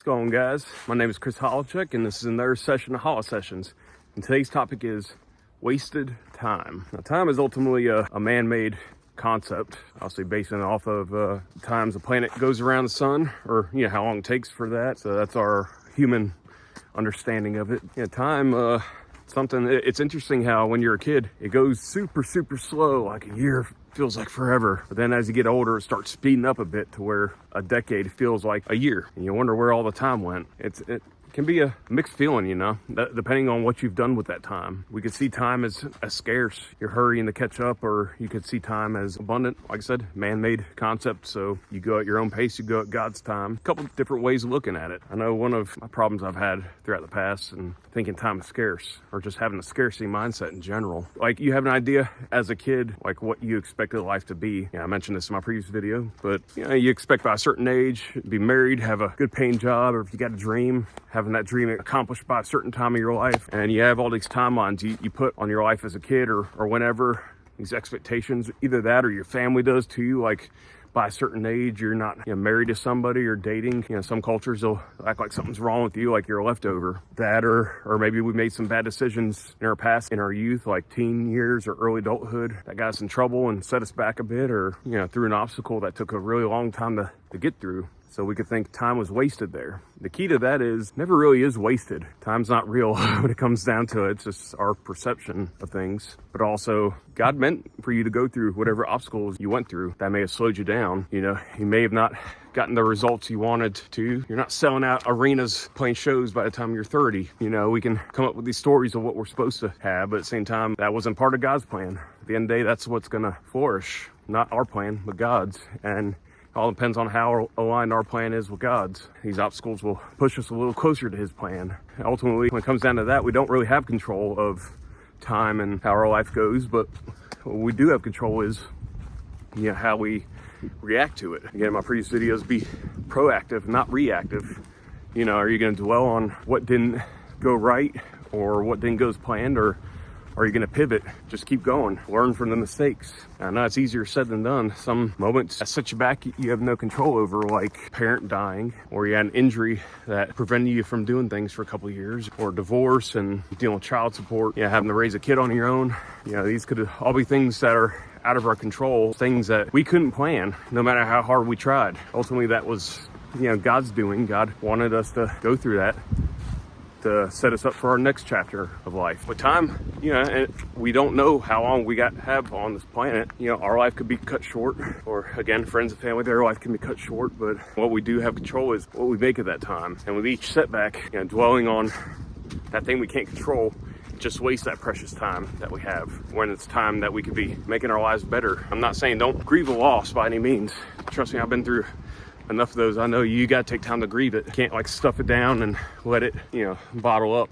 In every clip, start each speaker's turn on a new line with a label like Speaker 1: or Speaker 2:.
Speaker 1: What's going on, guys? My name is Chris Holowchuk, and this is another session of Holo Sessions. And today's topic is wasted time. Now, time is ultimately a man-made concept, obviously based off of times the planet goes around the sun, or how long it takes for that. So that's our human understanding of it. Time, something. It's interesting how when you're a kid, it goes super slow, like a year feels like forever. But then as you get older, it starts speeding up a bit to where a decade feels like a year. And you wonder where all the time went. It can be a mixed feeling, depending on what you've done with that time. We could see time as scarce. You're hurrying to catch up, or you could see time as abundant. Like I said, man-made concept. So you go at your own pace, you go at God's time. A couple different ways of looking at it. I know one of my problems I've had throughout the past and thinking time is scarce, or just having a scarcity mindset in general. Like, you have an idea as a kid, like what you expected life to be. I mentioned this in my previous video, but you expect by a certain age, be married, have a good paying job, or if you got a dream, having that dream accomplished by a certain time of your life. And you have all these timelines you put on your life as a kid or whenever, these expectations, either that or your family does to you. Like, by a certain age, you're not married to somebody or dating. Some cultures will act like something's wrong with you, like you're a leftover. That or maybe we made some bad decisions in our past, in our youth, like teen years or early adulthood, that got us in trouble and set us back a bit, or through an obstacle that took a really long time to get through. So we could think time was wasted there. The key to that is never really is wasted. Time's not real when it comes down to it. It's just our perception of things. But also, God meant for you to go through whatever obstacles you went through that may have slowed you down. You may have not gotten the results you wanted to. You're not selling out arenas, playing shows by the time you're 30. We can come up with these stories of what we're supposed to have, but at the same time, that wasn't part of God's plan. At the end of the day, that's what's gonna flourish. Not our plan, but God's. And all depends on how aligned our plan is with God's. These obstacles will push us a little closer to his plan. Ultimately, when it comes down to that, we don't really have control of time and how our life goes, but what we do have control is how we react to it. Again, in my previous videos, be proactive, not reactive. Are you going to dwell on what didn't go right or what didn't go as planned, or are you going to pivot? Just keep going. Learn from the mistakes. I know it's easier said than done. Some moments that set you back, you have no control over, like parent dying, or you had an injury that prevented you from doing things for a couple of years, or divorce and dealing with child support, having to raise a kid on your own. These could all be things that are out of our control, things that we couldn't plan, no matter how hard we tried. Ultimately, that was, God's doing. God wanted us to go through that to set us up for our next chapter of life. With time, and we don't know how long we have on this planet. Our life could be cut short, or again, friends and family, their life can be cut short, but what we do have control is what we make of that time. And with each setback, dwelling on that thing we can't control, just waste that precious time that we have, when it's time that we could be making our lives better. I'm not saying don't grieve a loss by any means. Trust me, I've been through enough of those. I know you got to take time to grieve it. You can't stuff it down and let it, bottle up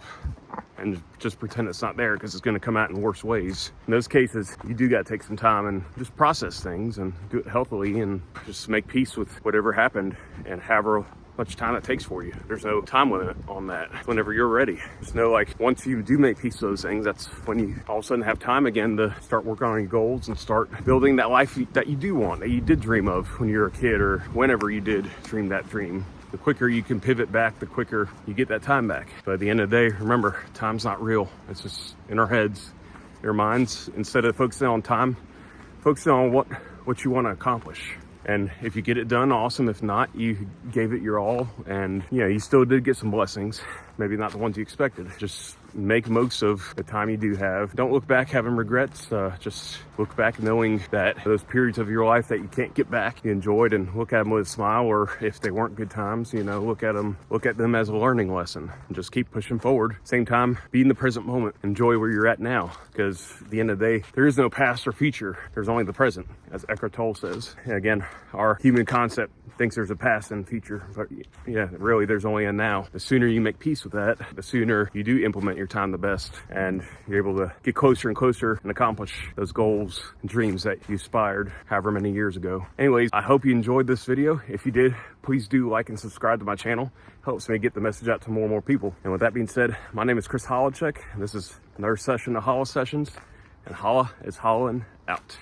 Speaker 1: and just pretend it's not there, because it's going to come out in worse ways. In those cases, you do got to take some time and just process things and do it healthily and just make peace with whatever happened, and however much time it takes for you. There's no time limit on that. Whenever you're ready, just know, once you do make peace with those things, that's when you all of a sudden have time again to start working on your goals and start building that life that you do want, that you did dream of when you were a kid, or whenever you did dream that dream. The quicker you can pivot back, the quicker you get that time back. But at the end of the day, remember, time's not real. It's just in our heads, in our minds. Instead of focusing on time, focusing on what you want to accomplish. And if you get it done, awesome. If not, you gave it your all, and you still did get some blessings. Maybe not the ones you expected. Just make most of the time you do have. Don't look back having regrets. Just look back knowing that those periods of your life that you can't get back, you enjoyed, and look at them with a smile. Or if they weren't good times, look at them as a learning lesson, and just keep pushing forward. Same time, be in the present moment. Enjoy where you're at now, because at the end of the day, there is no past or future. There's only the present, as Eckhart Tolle says. And again, our human concept thinks there's a past and future, but really there's only a now. The sooner you make peace with that, the sooner you do implement your time the best, and you're able to get closer and closer and accomplish those goals and dreams that you aspired however many years ago. Anyways, I hope you enjoyed this video. If you did, please do like and subscribe to my channel. Helps me get the message out to more and more people. And with that being said, my name is Chris Holowchuk, and this is another session of Holo Sessions, and Holla is hollowing out.